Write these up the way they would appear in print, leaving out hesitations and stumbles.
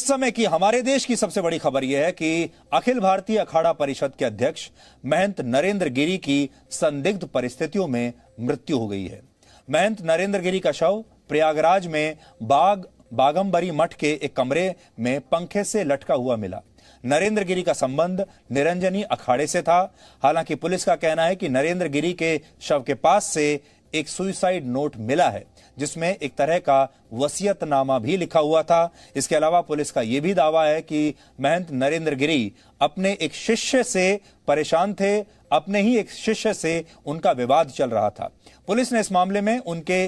इस समय की हमारे देश की सबसे बड़ी खबर यह है कि अखिल भारतीय अखाड़ा परिषद के अध्यक्ष महंत नरेंद्र गिरी की संदिग्ध परिस्थितियों में मृत्यु हो गई है। महंत नरेंद्र गिरी का शव प्रयागराज में बागंबरी मठ के एक कमरे में पंखे से लटका हुआ मिला। नरेंद्र गिरी का संबंध निरंजनी अखाड़े से था। हालांकि पुलिस का कहना है कि नरेंद्र गिरी के शव के पास से एक सुसाइड नोट मिला है, जिसमें एक तरह का वसीयतनामा भी लिखा हुआ था। इसके अलावा पुलिस का यह भी दावा है कि महंत नरेंद्र गिरी अपने एक शिष्य से परेशान थे। अपने ही एक शिष्य से उनका विवाद चल रहा था। पुलिस ने इस मामले में उनके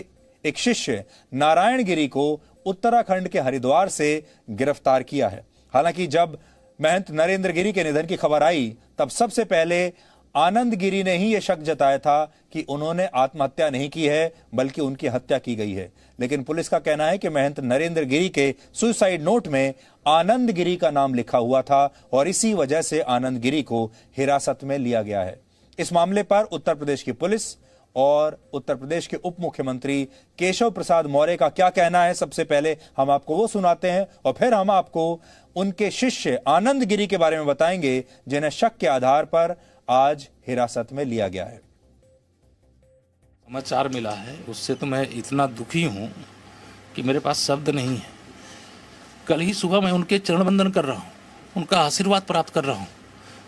एक शिष्य नारायण गिरी को उत्तराखंड के हरिद्वार से गिरफ्तार किया है। हालांकि जब महंत नरेंद्र गिरी के निधन की खबर आई, तब सबसे पहले आनंद गिरी ने ही यह शक जताया था कि उन्होंने आत्महत्या नहीं की है, बल्कि उनकी हत्या की गई है। लेकिन पुलिस का कहना है कि महंत नरेंद्र गिरी के सुसाइड नोट में आनंद गिरी का नाम लिखा हुआ था और इसी वजह से आनंद गिरी को हिरासत में लिया गया है। इस मामले पर उत्तर प्रदेश की पुलिस और उत्तर प्रदेश के उप मुख्यमंत्री केशव प्रसाद मौर्य का क्या कहना है, सबसे पहले हम आपको वो सुनाते हैं और फिर हम आपको उनके शिष्य आनंद गिरी के बारे में बताएंगे, जिन्हें शक के आधार पर आज हिरासत में लिया गया है। समाचार मिला है, उससे तो मैं इतना दुखी हूं कि मेरे पास शब्द नहीं है। कल ही सुबह मैं उनके चरण वंदन कर रहा हूं, उनका आशीर्वाद प्राप्त कर रहा हूं।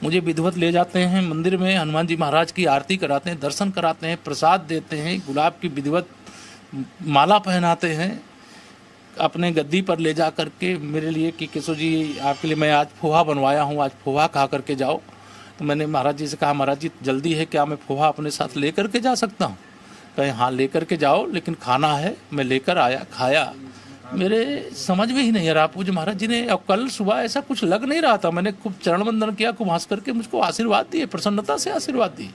मुझे विधिवत ले जाते हैं मंदिर में, हनुमान जी महाराज की आरती कराते हैं, दर्शन कराते हैं, प्रसाद देते हैं, गुलाब की विधिवत माला पहनाते हैं, अपने गद्दी पर ले जा करके मेरे लिए कि केशव जी आपके लिए मैं आज पोहा बनवाया हूँ, आज पोहा खा करके जाओ। तो मैंने महाराज जी से कहा, महाराज जी जल्दी है, क्या मैं पोहा अपने साथ लेकर के जा सकता हूँ? कहे हाँ लेकर के जाओ, लेकिन खाना है। मैं लेकर आया, खाया। मेरे समझ में ही नहीं आ रहा पूज्य महाराज जी ने, और कल सुबह ऐसा कुछ लग नहीं रहा था। मैंने खूब चरण वंदन किया, खूब हंस करके मुझको आशीर्वाद दिए, प्रसन्नता से आशीर्वाद दिए।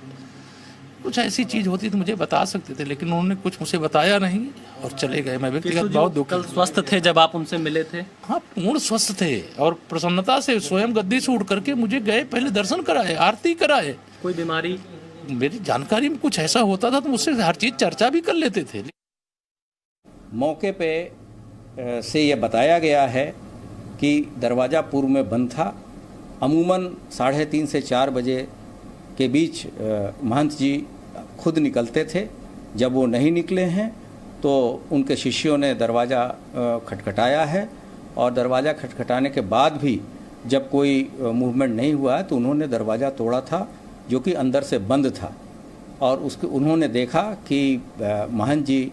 कुछ ऐसी चीज़ होती तो मुझे बता सकते थे, लेकिन उन्होंने कुछ मुझे बताया नहीं और चले गए। मैं व्यक्तिगत बहुत दुखी। कल स्वस्थ थे जब आप उनसे मिले थे? हाँ, पूर्ण स्वस्थ थे और प्रसन्नता से स्वयं गद्दी से उठ करके मुझे गए, पहले दर्शन कराए, आरती कराए। कोई बीमारी? मेरी जानकारी में कुछ ऐसा होता था तो मुझसे हर चीज़ चर्चा भी कर लेते थे। मौके पे से यह बताया गया है कि दरवाज़ा पूर्व में बंद था। अमूमन 3:30 से 4 बजे के बीच महंत जी खुद निकलते थे। जब वो नहीं निकले हैं तो उनके शिष्यों ने दरवाज़ा खटखटाया है और दरवाज़ा खटखटाने के बाद भी जब कोई मूवमेंट नहीं हुआ है तो उन्होंने दरवाज़ा तोड़ा था, जो कि अंदर से बंद था। और उसके उन्होंने देखा कि महंत जी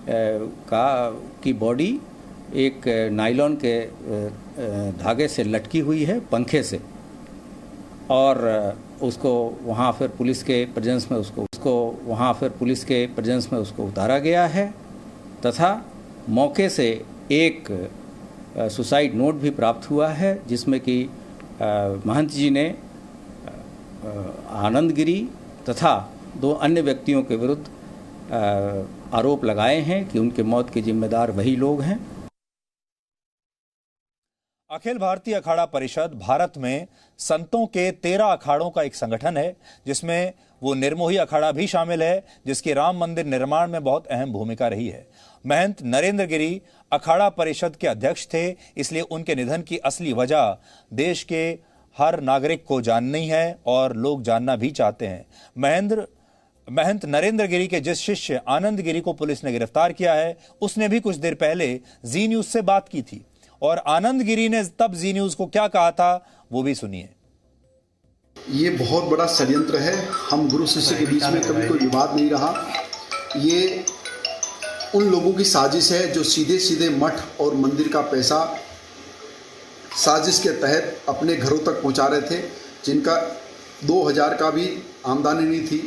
की बॉडी एक नायलॉन के धागे से लटकी हुई है पंखे से, और उसको वहाँ फिर पुलिस के प्रेजेंस में उसको उतारा गया है तथा मौके से एक सुसाइड नोट भी प्राप्त हुआ है, जिसमें कि महंत जी ने आनंद गिरी तथा 2 अन्य व्यक्तियों के विरुद्ध आरोप लगाए हैं कि उनके मौत के जिम्मेदार वही लोग हैं। अखिल भारतीय अखाड़ा परिषद भारत में संतों के 13 अखाड़ों का एक संगठन है, जिसमें वो निर्मोही अखाड़ा भी शामिल है, जिसकी राम मंदिर निर्माण में बहुत अहम भूमिका रही है। महंत नरेंद्र गिरी अखाड़ा परिषद के अध्यक्ष थे, इसलिए उनके निधन की असली वजह देश के हर नागरिक को जाननी है और लोग जानना भी चाहते हैं। महंत नरेंद्र गिरी के जिस शिष्य आनंद गिरी को पुलिस ने गिरफ्तार किया है, उसने भी कुछ देर पहले जी न्यूज से बात की थी और आनंद गिरी ने तब जी न्यूज को क्या कहा था, वो भी सुनिए। ये बहुत बड़ा षड्यंत्र है। हम गुरु शिष्य के बीच में कभी कोई विवाद नहीं रहा। ये उन लोगों की साजिश है जो सीधे सीधे मठ और मंदिर का पैसा साजिश के तहत अपने घरों तक पहुंचा रहे थे, जिनका 2000 का भी आमदनी नहीं थी,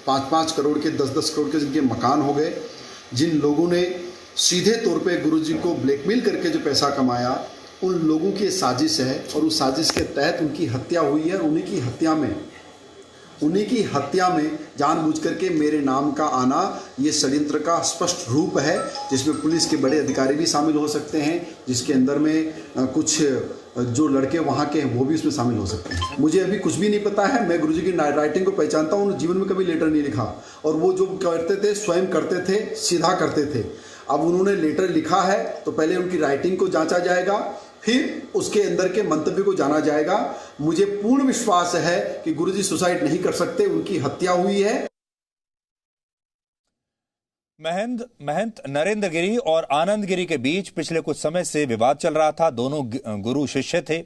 5-5 करोड़ के, 10-10 करोड़ के जिनके मकान हो गए। जिन लोगों ने सीधे तौर पे गुरुजी को ब्लैकमेल करके जो पैसा कमाया, उन लोगों की साजिश है और उस साजिश के तहत उनकी हत्या हुई है। उन्हीं की हत्या में जानबूझ करके मेरे नाम का आना ये षड्यंत्र का स्पष्ट रूप है, जिसमें पुलिस के बड़े अधिकारी भी शामिल हो सकते हैं, जिसके अंदर में कुछ जो लड़के वहाँ के हैं वो भी उसमें शामिल हो सकते हैं। मुझे अभी कुछ भी नहीं पता है। मैं गुरुजी की राइटिंग को पहचानता हूँ, जीवन में कभी लेटर नहीं लिखा, और वो जो करते थे स्वयं करते थे, सीधा करते थे। अब उन्होंने लेटर लिखा है तो पहले उनकी राइटिंग को जांचा जाएगा, फिर उसके अंदर के मंतव्य को जाना जाएगा। मुझे पूर्ण विश्वास है कि गुरुजी सुसाइड नहीं कर सकते, उनकी हत्या हुई है। महंत नरेंद्र गिरी और आनंद गिरी के बीच पिछले कुछ समय से विवाद चल रहा था। दोनों गुरु शिष्य थे,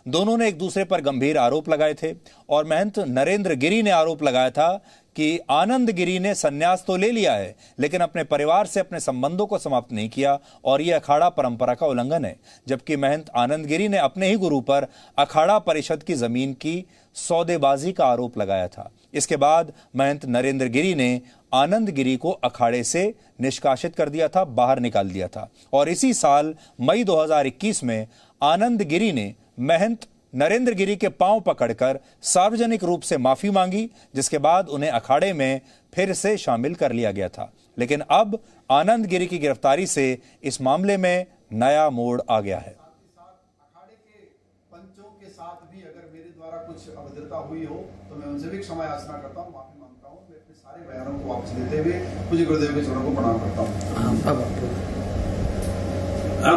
दोनों ने एक दूसरे पर गंभीर आरोप लगाए थे और महंत नरेंद्र गिरी ने आरोप लगाया था कि आनंद गिरी ने संन्यास तो ले लिया है लेकिन अपने परिवार से अपने संबंधों को समाप्त नहीं किया और यह अखाड़ा परंपरा का उल्लंघन है। जबकि महंत आनंद गिरी ने अपने ही गुरु पर अखाड़ा परिषद की जमीन की सौदेबाजी का आरोप लगाया था। इसके बाद महंत नरेंद्र गिरी ने आनंद गिरी को अखाड़े से निष्कासित कर दिया था, बाहर निकाल दिया था और इसी साल मई 2021 में आनंद गिरी ने महंत नरेंद्र गिरी के पांव पकड़कर सार्वजनिक रूप से माफी मांगी, जिसके बाद उन्हें अखाड़े में फिर से शामिल कर लिया गया था। लेकिन अब आनंद गिरी की गिरफ्तारी से इस मामले में नया मोड़ आ गया है। अखाड़े के पंचों के साथ भी अगर मेरे द्वारा कुछ अभद्रता हुई हो तो मैं उनसे भी क्षमा याचना करता हूँ, माफी मांगता हूँ। मैं अपने सारे बयानों को वापस लेते हुए पूज्य गुरुदेव के चरणों को प्रणाम करता हूँ।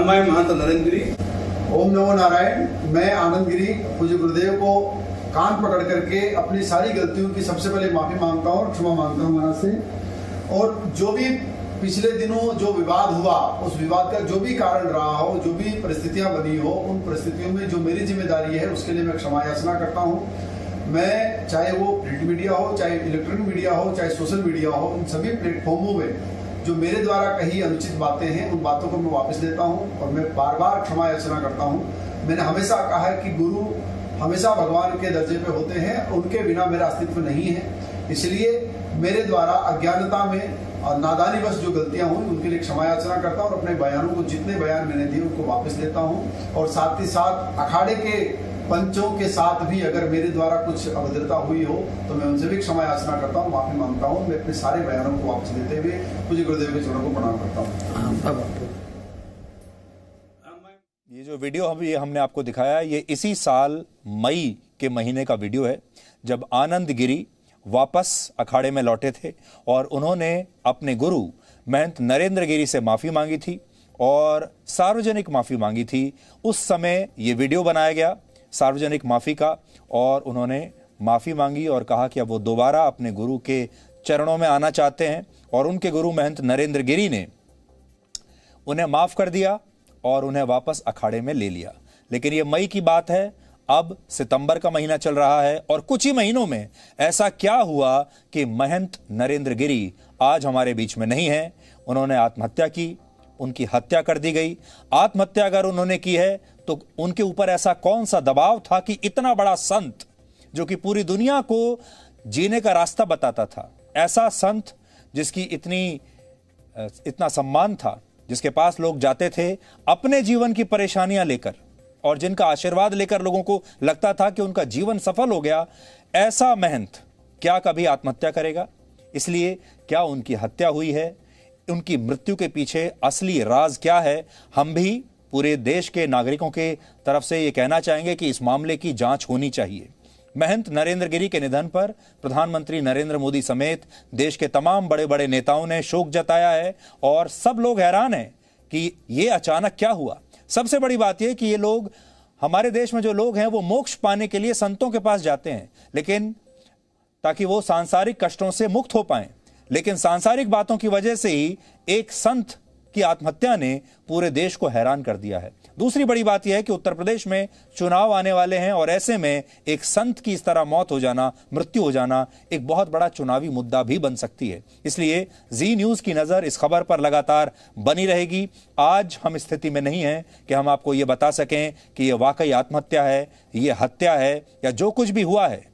मैं महंत नरेंद्र गिरी। ओम नमो नारायण। मैं आनंद गिरी पूज्य गुरुदेव को कान पकड़ करके अपनी सारी गलतियों की सबसे पहले माफी मांगता हूँ और क्षमा मांगता हूँ महाराज से। और जो भी पिछले दिनों जो विवाद हुआ, उस विवाद का जो भी कारण रहा हो, जो भी परिस्थितियां बनी हो, उन परिस्थितियों में जो मेरी जिम्मेदारी है उसके लिए मैं क्षमा याचना करता हूँ। मैं चाहे वो प्रिंट मीडिया हो, चाहे इलेक्ट्रॉनिक मीडिया हो, चाहे सोशल मीडिया हो, इन सभी प्लेटफॉर्मों में जो मेरे द्वारा कही अनुचित बातें हैं उन बातों को मैं वापस लेता हूं और मैं बार बार क्षमा याचना करता हूं। मैंने हमेशा कहा है कि गुरु हमेशा भगवान के दर्जे पे होते हैं, उनके बिना मेरा अस्तित्व नहीं है। इसलिए मेरे द्वारा अज्ञानता में और नादानीवश जो गलतियां हुई उनके लिए क्षमा याचना करता हूं और अपने बयानों को, जितने बयान मैंने दिए उनको वापस लेता हूं। और साथ ही साथ अखाड़े के पंचों के साथ भी अगर मेरे द्वारा कुछ अभद्रता हुई हो तो मैं उनसे भी क्षमा याचना करता हूँ, माफी मांगता हूँ। मैं अपने सारे बयानों को वापस लेते हुए पूज्य गुरुदेव के चरणों को प्रणाम करता हूँ। ये जो वीडियो हमने आपको दिखाया, ये इसी साल मई के महीने का वीडियो है जब आनंद गिरी वापस अखाड़े में लौटे थे और उन्होंने अपने गुरु महंत नरेंद्र गिरी से माफी मांगी थी और सार्वजनिक माफी मांगी थी। उस समय ये वीडियो बनाया गया सार्वजनिक माफी का और उन्होंने माफी मांगी और कहा कि अब वो दोबारा अपने गुरु के चरणों में आना चाहते हैं और उनके गुरु महंत नरेंद्र गिरी ने उन्हें माफ कर दिया और उन्हें वापस अखाड़े में ले लिया। लेकिन ये मई की बात है, अब सितंबर का महीना चल रहा है और कुछ ही महीनों में ऐसा क्या हुआ कि महंत नरेंद्र गिरी आज हमारे बीच में नहीं है। उन्होंने आत्महत्या की, उनकी हत्या कर दी गई। आत्महत्या अगर उन्होंने की है तो उनके ऊपर ऐसा कौन सा दबाव था कि इतना बड़ा संत जो कि पूरी दुनिया को जीने का रास्ता बताता था, ऐसा संत जिसकी इतना सम्मान था, जिसके पास लोग जाते थे अपने जीवन की परेशानियां लेकर और जिनका आशीर्वाद लेकर लोगों को लगता था कि उनका जीवन सफल हो गया, ऐसा महंत क्या कभी आत्महत्या करेगा? इसलिए क्या उनकी हत्या हुई है? उनकी मृत्यु के पीछे असली राज क्या है? हम भी पूरे देश के नागरिकों के तरफ से ये कहना चाहेंगे कि इस मामले की जांच होनी चाहिए। महंत नरेंद्र गिरी के निधन पर प्रधानमंत्री नरेंद्र मोदी समेत देश के तमाम बड़े बड़े नेताओं ने शोक जताया है और सब लोग हैरान हैं कि ये अचानक क्या हुआ। सबसे बड़ी बात यह कि ये लोग, हमारे देश में जो लोग हैं वो मोक्ष पाने के लिए संतों के पास जाते हैं, लेकिन ताकि वो सांसारिक कष्टों से मुक्त हो पाएं, लेकिन सांसारिक बातों की वजह से ही एक संत की आत्महत्या ने पूरे देश को हैरान कर दिया है। दूसरी बड़ी बात यह है कि उत्तर प्रदेश में चुनाव आने वाले हैं और ऐसे में एक संत की इस तरह मौत हो जाना, मृत्यु हो जाना एक बहुत बड़ा चुनावी मुद्दा भी बन सकती है। इसलिए जी न्यूज की नजर इस खबर पर लगातार बनी रहेगी। आज हम स्थिति में नहीं हैं कि हम आपको ये बता सकें कि यह वाकई आत्महत्या है, यह हत्या है या जो कुछ भी हुआ है।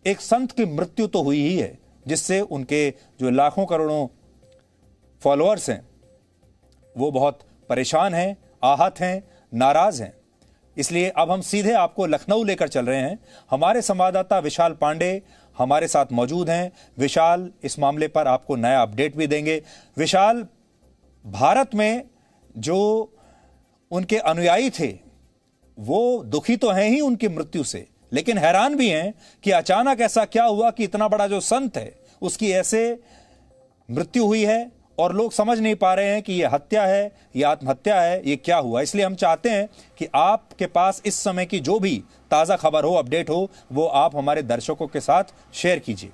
एक संत की मृत्यु तो हुई ही है, जिससे उनके जो लाखों करोड़ों फॉलोअर्स हैं वो बहुत परेशान हैं, आहत हैं, नाराज हैं। इसलिए अब हम सीधे आपको लखनऊ लेकर चल रहे हैं। हमारे संवाददाता विशाल पांडे हमारे साथ मौजूद हैं। विशाल इस मामले पर आपको नया अपडेट भी देंगे। विशाल, भारत में जो उनके अनुयायी थे वो दुखी तो हैं ही उनकी मृत्यु से, लेकिन हैरान भी हैं कि अचानक ऐसा क्या हुआ कि इतना बड़ा जो संत है उसकी ऐसे मृत्यु हुई है और लोग समझ नहीं पा रहे हैं कि ये हत्या है, ये आत्महत्या है, ये क्या हुआ। इसलिए हम चाहते हैं कि आपके पास इस समय की जो भी ताज़ा खबर हो, अपडेट हो, वो आप हमारे दर्शकों के साथ शेयर कीजिए।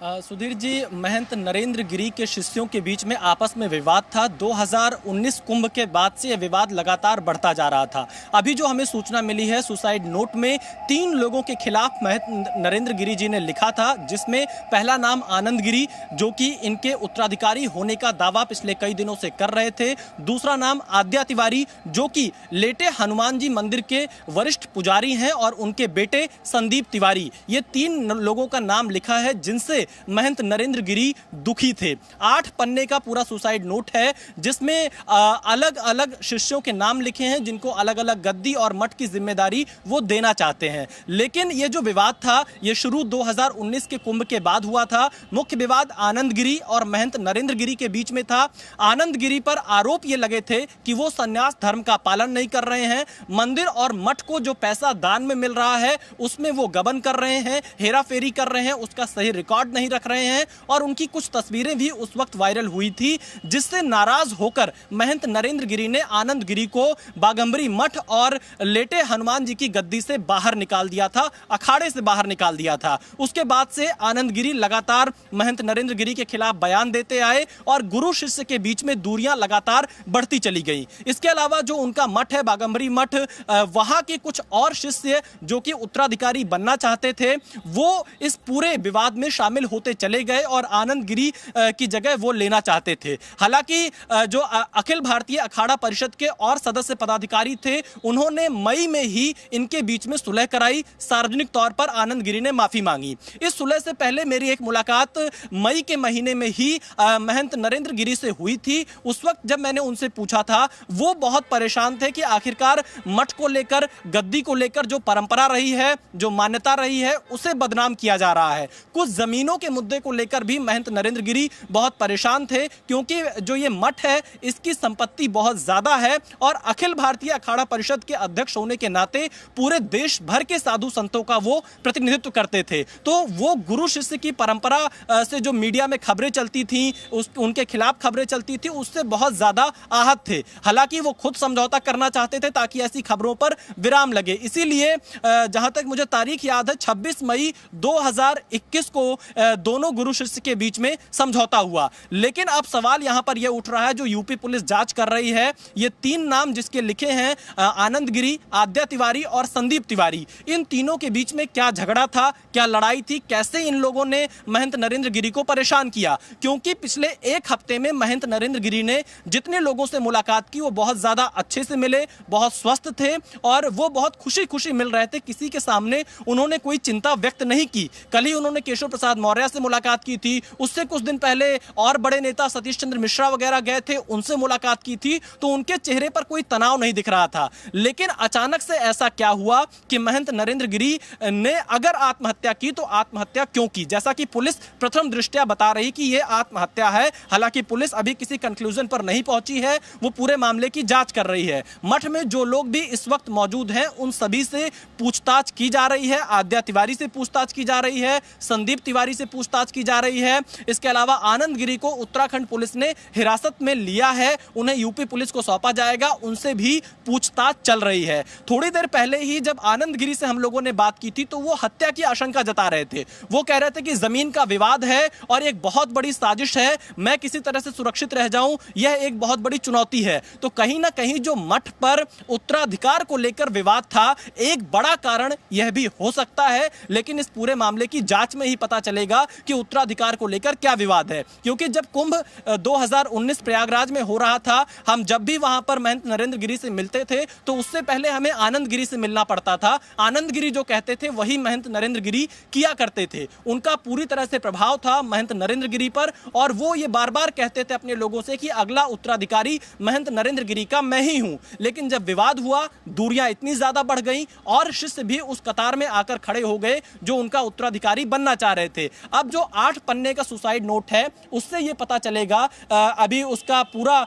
सुधीर जी, महंत नरेंद्र गिरी के शिष्यों के बीच में आपस में विवाद था। 2019 कुंभ के बाद से यह विवाद लगातार बढ़ता जा रहा था। अभी जो हमें सूचना मिली है, सुसाइड नोट में 3 लोगों के खिलाफ महंत नरेंद्र गिरी जी ने लिखा था, जिसमें पहला नाम आनंद गिरी, जो कि इनके उत्तराधिकारी होने का दावा पिछले कई दिनों से कर रहे थे। दूसरा नाम आद्या तिवारी, जो कि लेटे हनुमान जी मंदिर के वरिष्ठ पुजारी हैं, और उनके बेटे संदीप तिवारी। ये 3 लोगों का नाम लिखा है जिनसे महंत नरेंद्र गिरी दुखी थे। 8 पन्ने का पूरा सुसाइड नोट है, जिसमें अलग अलग शिष्यों के नाम लिखे हैं, जिनको अलग अलग गद्दी और मठ की जिम्मेदारी वो देना चाहते हैं। लेकिन ये जो विवाद था, ये शुरू 2019 के कुंभ के बाद हुआ था। मुख्य विवाद आनंद गिरी और महंत नरेंद्र गिरी के बीच में था। आनंद गिरी पर आरोप ये लगे थे कि वो संन्यास धर्म का पालन नहीं कर रहे हैं, मंदिर और मठ को जो पैसा दान में मिल रहा है उसमें वो गबन कर रहे हैं, हेरा फेरी कर रहे हैं, उसका सही रिकॉर्ड नहीं रख रहे हैं। और उनकी कुछ तस्वीरें भी उस वक्त वायरल हुई थी, जिससे नाराज होकर महंत नरेंद्र गिरी ने आनंद गिरी को बागंबरी मठ और लेटे हनुमान जी की गद्दी से बाहर निकाल दिया था, अखाड़े से बाहर निकाल दिया था। उसके बाद से आनंद गिरी लगातार महंत नरेंद्र गिरी के खिलाफ बयान देते आए और गुरु शिष्य के बीच में दूरियां लगातार बढ़ती चली गई। इसके अलावा जो उनका मठ है, बागंबरी मठ, वहां के कुछ और शिष्य जो कि उत्तराधिकारी बनना चाहते थे, वो इस पूरे विवाद में शामिल होते चले गए और आनंद गिरी की जगह वो लेना चाहते थे। हालांकि जो अखिल भारतीय अखाड़ा परिषद के और सदस्य पदाधिकारी थे, उन्होंने मई में ही इनके बीच में सुलह कराई। सार्वजनिक तौर पर आनंद गिरी ने माफी मांगी। इस सुलह से पहले मेरी एक मुलाकात मई के महीने में ही महंत नरेंद्र गिरी से हुई थी। उस वक्त जब मैंने उनसे पूछा था, वो बहुत परेशान थे कि आखिरकार मठ को लेकर, गद्दी को लेकर जो परंपरा रही है, जो मान्यता रही है, उसे बदनाम किया जा रहा है। कुछ जमीनों के मुद्दे को लेकर भी महंत नरेंद्र गिरी बहुत परेशान थे, क्योंकि जो ये मठ है इसकी संपत्ति बहुत ज्यादा है और अखिल भारतीय अखाड़ा परिषद के अध्यक्ष होने के नाते पूरे देश भर के साधु संतों का वो प्रतिनिधित्व करते थे। तो वो गुरु शिष्य की परंपरा से जो मीडिया में खबरें चलती थी, उनके खिलाफ खबरें चलती थी, उससे बहुत ज्यादा आहत थे। हालांकि वो खुद समझौता करना चाहते थे ताकि ऐसी खबरों पर विराम लगे। इसीलिए जहां तक मुझे तारीख याद है, 26 मई 2021 को दोनों गुरु शिष्य के बीच में समझौता हुआ। लेकिन अब सवाल यहां पर यह उठ रहा है, जो यूपी पुलिस जांच कर रही है, ये 3 नाम जिसके लिखे हैं, आनंद गिरी, आद्या तिवारी और संदीप तिवारी, इन तीनों के बीच में क्या झगड़ा था, क्या लड़ाई थी, कैसे इन लोगों ने महंत नरेंद्र गिरी को परेशान किया। क्योंकि पिछले 1 हफ्ते में महंत नरेंद्र गिरी ने जितने लोगों से मुलाकात की, वो बहुत ज्यादा अच्छे से मिले, बहुत स्वस्थ थे और वो बहुत खुशी खुशी मिल रहे थे। किसी के सामने उन्होंने कोई चिंता व्यक्त नहीं की। कल ही उन्होंने केशव प्रसाद मौर्य से मुलाकात की थी, उससे कुछ दिन पहले और बड़े नेता सतीश चंद्र मिश्रा वगैरह गए थे, उनसे मुलाकात की थी, तो उनके चेहरे पर कोई तनाव नहीं दिख रहा था। लेकिन अचानक से ऐसा क्या हुआ कि महंत नरेंद्र गिरी ने अगर आत्महत्या की तो आत्महत्या क्यों की? जैसा कि पुलिस प्रथम दृष्टया बता रही कि यह आत्महत्या है। हालांकि पुलिस अभी किसी कंक्लूजन पर नहीं पहुंची है, वो पूरे मामले की जांच कर रही है। मठ में जो लोग भी इस वक्त मौजूद हैं, उन सभी से पूछताछ की जा रही है। आद्या तिवारी से पूछताछ की जा रही है, संदीप तिवारी से पूछताछ की जा रही है। इसके अलावा आनंद गिरी को उत्तराखंड पुलिस ने हिरासत में लिया है, उन्हें यूपी पुलिस को सौंपा जाएगा, उनसे भी पूछताछ चल रही है। थोड़ी देर पहले ही जब आनंद गिरी से हम लोगों ने बात की थी, तो वो हत्या की आशंका जता रहे थे। वो कह रहे थे कि जमीन का विवाद है और एक बहुत बड़ी साजिश है, मैं किसी तरह से सुरक्षित रह जाऊं, यह एक बहुत बड़ी चुनौती है। तो कहीं ना कहीं जो मठ पर उत्तराधिकार को लेकर विवाद था, एक बड़ा कारण यह भी हो सकता है। लेकिन इस पूरे मामले की जांच में ही पता चलेगा कि उत्तराधिकार को लेकर क्या विवाद है। क्योंकि जब कुंभ 2019 प्रयागराज में हो रहा था, हम जब भी वहां पर महंत नरेंद्र गिरी से मिलते थे, तो उससे पहले हमें आनंद गिरी से मिलना पड़ता था। आनंद गिरी जो कहते थे वही महंत नरेंद्र गिरी किया करते थे। उनका पूरी तरह से प्रभाव था महंत नरेंद्र गिरी पर, और वो ये बार बार कहते थे अपने लोगों से कि अगला उत्तराधिकारी महंत नरेंद्र गिरी का मैं ही हूं। लेकिन जब विवाद हुआ, दूरियां इतनी ज्यादा बढ़ गई और शिष्य भी उस कतार में आकर खड़े हो गए जो उनका उत्तराधिकारी बनना चाह रहे थे। अब जो 8 पन्ने का सुसाइड नोट है उससे ये पता चलेगा, अभी उसका पूरा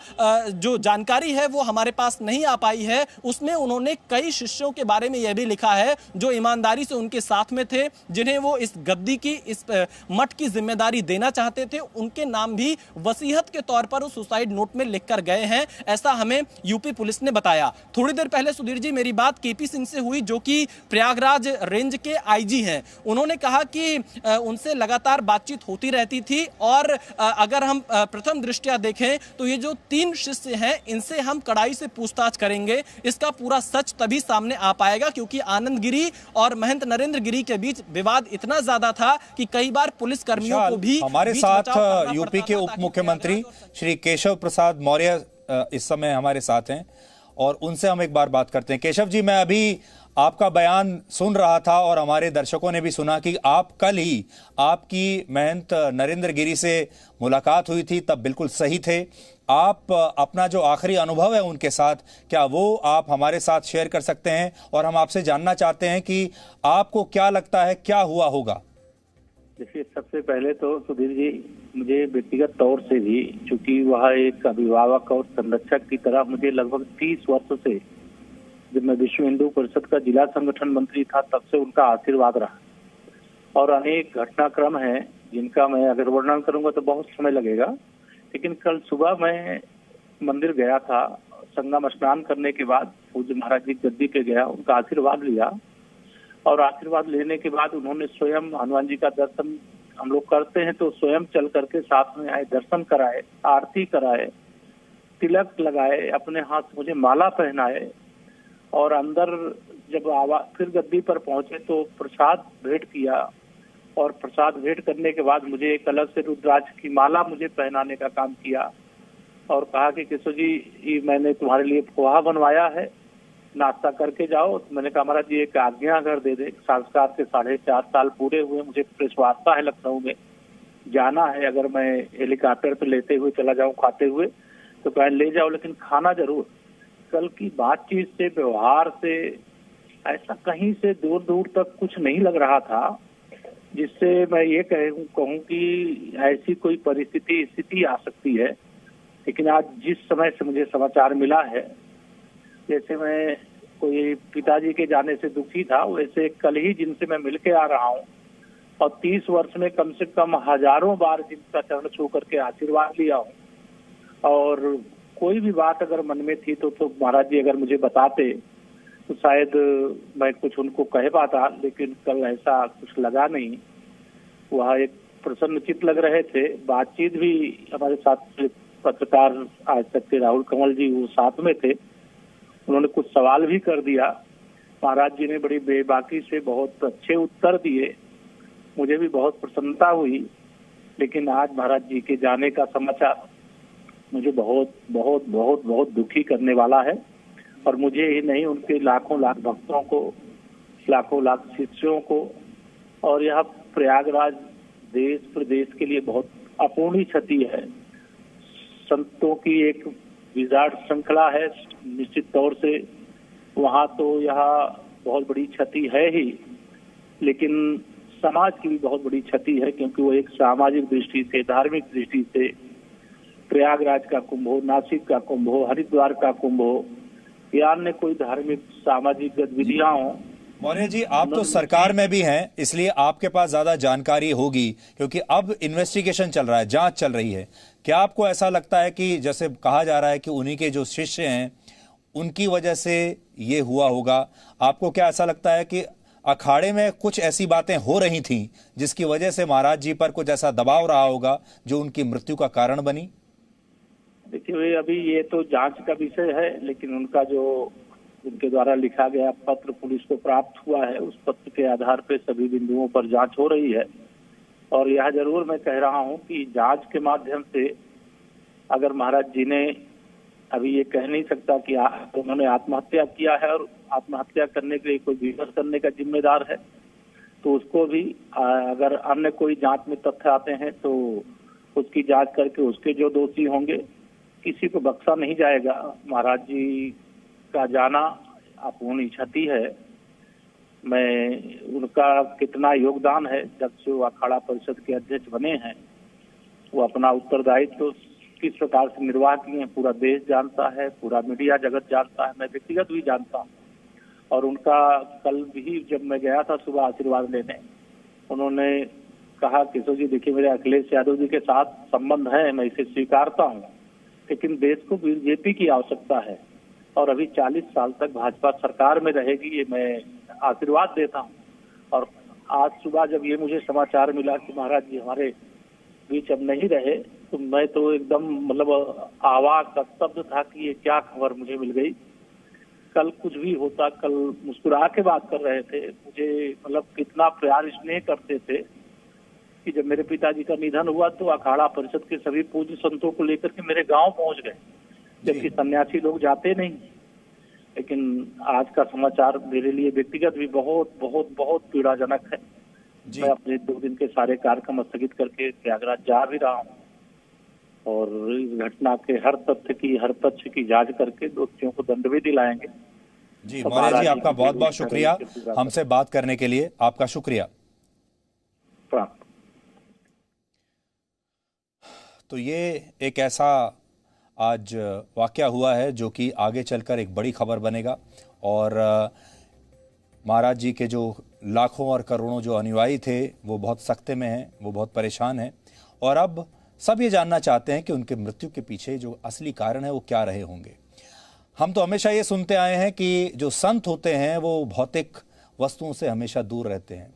जो जानकारी है वो हमारे पास नहीं आ पाई है। उसमें उन्होंने कई शिष्यों के बारे में यह भी लिखा है जो ईमानदारी से उनके साथ में थे, जिन्हें वो इस गद्दी की, इस मठ की जिम्मेदारी देना चाहते थे, उनके नाम भी वसीयत के तौर पर उस सुसाइड नोट में लिखकर गए हैं, ऐसा हमें यूपी पुलिस ने बताया। थोड़ी देर पहले सुधीर जी मेरी बात केपी सिंह से हुई जो कि प्रयागराज रेंज के आईजी हैं। उन्होंने कहा कि उनसे लगातार बातचीत होती रहती थी और अगर हम प्रथम दृष्टया देखें तो ये जो 3 शिष्य हैं इनसे हम कड़ाई से पूछताछ करेंगे, इसका पूरा सच तभी सामने आ पाएगा, क्योंकि आनंद गिरी और महंत नरेंद्र गिरी के बीच विवाद इतना ज्यादा था कि कई बार पुलिस कर्मियों को भी हमारे साथ यूपी के उप मुख्यमंत्री श्री केशव प्रसाद मौर्य इस समय हमारे साथ हैं और उनसे हम एक बार बात करते हैं। केशव जी, मैं अभी आपका बयान सुन रहा था और हमारे दर्शकों ने भी सुना कि आप कल ही आपकी महंत नरेंद्र गिरी से मुलाकात हुई थी, तब बिल्कुल सही थे। आप अपना जो आखिरी अनुभव है उनके साथ, क्या वो आप हमारे साथ शेयर कर सकते हैं? और हम आपसे जानना चाहते हैं कि आपको क्या लगता है क्या हुआ होगा। देखिए, सबसे पहले तो सुधीर जी, मुझे व्यक्तिगत तौर से भी, चूंकि वह एक अभिभावक और संरक्षक की तरह मुझे लगभग 30 वर्ष से, जब मैं विश्व हिंदू परिषद का जिला संगठन मंत्री था तब से उनका आशीर्वाद रहा और अनेक घटनाक्रम हैं जिनका मैं अगर वर्णन करूंगा तो बहुत समय लगेगा। लेकिन कल सुबह मैं मंदिर गया था, संगम स्नान करने के बाद पूज्य महाराज जी गद्दी पे गया, उनका आशीर्वाद लिया और आशीर्वाद लेने के बाद उन्होंने स्वयं हनुमान जी का दर्शन हम लोग करते हैं तो स्वयं चल करके साथ में आए, दर्शन कराए, आरती कराए, तिलक लगाए, अपने हाथ से मुझे माला पहनाए और अंदर जब फिर गद्दी पर पहुंचे तो प्रसाद भेंट किया और प्रसाद भेंट करने के बाद मुझे एक अलग से रुद्राक्ष की माला मुझे पहनाने का काम किया और कहा कि केशव जी, मैंने तुम्हारे लिए पोहा बनवाया है, नाश्ता करके जाओ। तो मैंने कहा महाराज जी एक आज्ञा अगर दे दे, संस्कार के 4.5 साल पूरे हुए, मुझे प्रेस वार्ता है लखनऊ में जाना है, अगर मैं हेलीकॉप्टर पे लेते हुए चला जाऊं खाते हुए तो कहें ले जाओ लेकिन खाना जरूर। कल की बातचीत से, व्यवहार से ऐसा कहीं से दूर दूर तक कुछ नहीं लग रहा था जिससे मैं ये कहूँ कि ऐसी कोई स्थिति आ सकती है। लेकिन आज जिस समय से मुझे समाचार मिला है, जैसे मैं कोई पिताजी के जाने से दुखी था, वैसे कल ही जिनसे मैं मिलके आ रहा हूँ और 30 वर्ष में कम से कम हजारों बार जिनका चरण छू करके आशीर्वाद लिया हूँ और कोई भी बात अगर मन में थी तो महाराज जी अगर मुझे बताते तो शायद मैं कुछ उनको कह पाता, लेकिन कल ऐसा कुछ लगा नहीं। वह एक प्रसन्नचित्त लग रहे थे। बातचीत भी हमारे साथ पत्रकार आज तक के राहुल कमल जी वो साथ में थे, उन्होंने कुछ सवाल भी कर दिया। महाराज जी ने बड़ी बेबाकी से बहुत अच्छे उत्तर दिए, मुझे भी बहुत प्रसन्नता हुई। लेकिन आज महाराज जी के जाने का समाचार मुझे बहुत बहुत बहुत बहुत दुखी करने वाला है और मुझे ही नहीं, उनके लाखों लाख भक्तों को, लाखों लाख शिष्यों को और यह प्रयागराज देश प्रदेश के लिए बहुत अपूर्णीय क्षति है। संतों की एक विराट श्रृंखला है, निश्चित तौर से वहाँ तो यह बहुत बड़ी क्षति है ही, लेकिन समाज की भी बहुत बड़ी क्षति है, क्योंकि वो एक सामाजिक दृष्टि से, धार्मिक दृष्टि से प्रयागराज का कुंभ हो, नासिक का कुंभ हो, हरिद्वार का कुंभ हो या अन्य कोई धार्मिक सामाजिक गतिविधियां हो। मौर्य जी, आप तो सरकार में भी हैं, इसलिए आपके पास ज्यादा जानकारी होगी, क्योंकि अब इन्वेस्टिगेशन चल रहा है, जांच चल रही है। क्या आपको ऐसा लगता है कि जैसे कहा जा रहा है कि उन्हीं के जो शिष्य हैं उनकी वजह से ये हुआ होगा, आपको क्या ऐसा लगता है कि अखाड़े में कुछ ऐसी बातें हो रही थीं जिसकी वजह से महाराज जी पर कुछ ऐसा दबाव रहा होगा जो उनकी मृत्यु का कारण बनी? देखिए, अभी ये तो जांच का विषय है, लेकिन उनका जो उनके द्वारा लिखा गया पत्र पुलिस को प्राप्त हुआ है, उस पत्र के आधार पर सभी बिंदुओं पर जांच हो रही है। और यह जरूर मैं कह रहा हूं कि जांच के माध्यम से अगर महाराज जी ने, अभी ये कह नहीं सकता कि उन्होंने आत्महत्या किया है और आत्महत्या करने के लिए कोई विवश करने का जिम्मेदार है, तो उसको भी अगर अन्य कोई जांच में तथ्य आते हैं तो उसकी जांच करके उसके जो दोषी होंगे, किसी को बख्शा नहीं जाएगा। महाराज जी का जाना अपूर्णीय क्षति है। मैं उनका कितना योगदान है जब से वो अखाड़ा परिषद के अध्यक्ष बने हैं, वो अपना उत्तरदायित्व तो किस प्रकार से निर्वाह किए हैं पूरा देश जानता है, पूरा मीडिया जगत जानता है, मैं व्यक्तिगत भी जानता हूँ। और उनका कल भी जब मैं गया था सुबह आशीर्वाद लेने, उन्होंने कहा केशव जी देखिए मेरे अखिलेश यादव जी के साथ संबंध है, मैं इसे स्वीकारता हूँ, लेकिन देश को बीजेपी की आवश्यकता है और अभी 40 साल तक भाजपा सरकार में रहेगी, ये मैं आशीर्वाद देता हूँ। और आज सुबह जब ये मुझे समाचार मिला कि महाराज जी हमारे बीच अब नहीं रहे, तो मैं तो एकदम मतलब आवाज का शब्द था कि ये क्या खबर मुझे मिल गई। कल कुछ भी होता, कल मुस्कुरा के बात कर रहे थे, मुझे मतलब कितना प्यार स्नेह करते थे कि जब मेरे पिताजी का निधन हुआ तो अखाड़ा परिषद के सभी पूज्य संतों को लेकर के मेरे गांव पहुंच गए, जबकि सन्यासी लोग जाते नहीं। लेकिन आज का समाचार मेरे लिए व्यक्तिगत भी बहुत बहुत बहुत पीड़ाजनक है। मैं अपने 2 दिन के सारे कार्यक्रम स्थगित करके प्रयागराज जा भी रहा हूँ और इस घटना के हर तथ्य की, हर पक्ष की जांच करके दोषियों को दंड भी दिलाएंगे। जी मौर्य जी, आपका बहुत बहुत शुक्रिया हमसे बात करने के लिए, आपका शुक्रिया। तो ये एक ऐसा आज वाकया हुआ है जो कि आगे चलकर एक बड़ी खबर बनेगा और महाराज जी के जो लाखों और करोड़ों जो अनुयायी थे वो बहुत सख्ते में हैं, वो बहुत परेशान हैं और अब सब ये जानना चाहते हैं कि उनके मृत्यु के पीछे जो असली कारण है वो क्या रहे होंगे। हम तो हमेशा ये सुनते आए हैं कि जो संत होते हैं वो भौतिक वस्तुओं से हमेशा दूर रहते हैं,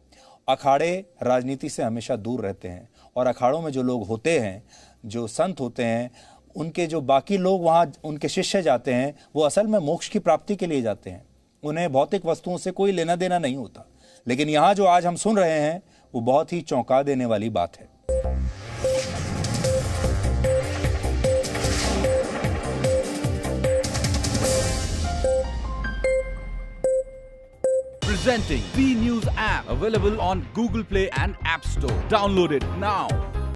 अखाड़े राजनीति से हमेशा दूर रहते हैं और अखाड़ों में जो लोग होते हैं, जो संत होते हैं, उनके जो बाकी लोग वहाँ उनके शिष्य जाते हैं वो असल में मोक्ष की प्राप्ति के लिए जाते हैं, उन्हें भौतिक वस्तुओं से कोई लेना देना नहीं होता। लेकिन यहाँ जो आज हम सुन रहे हैं वो बहुत ही चौंका देने वाली बात है। Presenting B News app, available on Google Play and App Store. Download it now.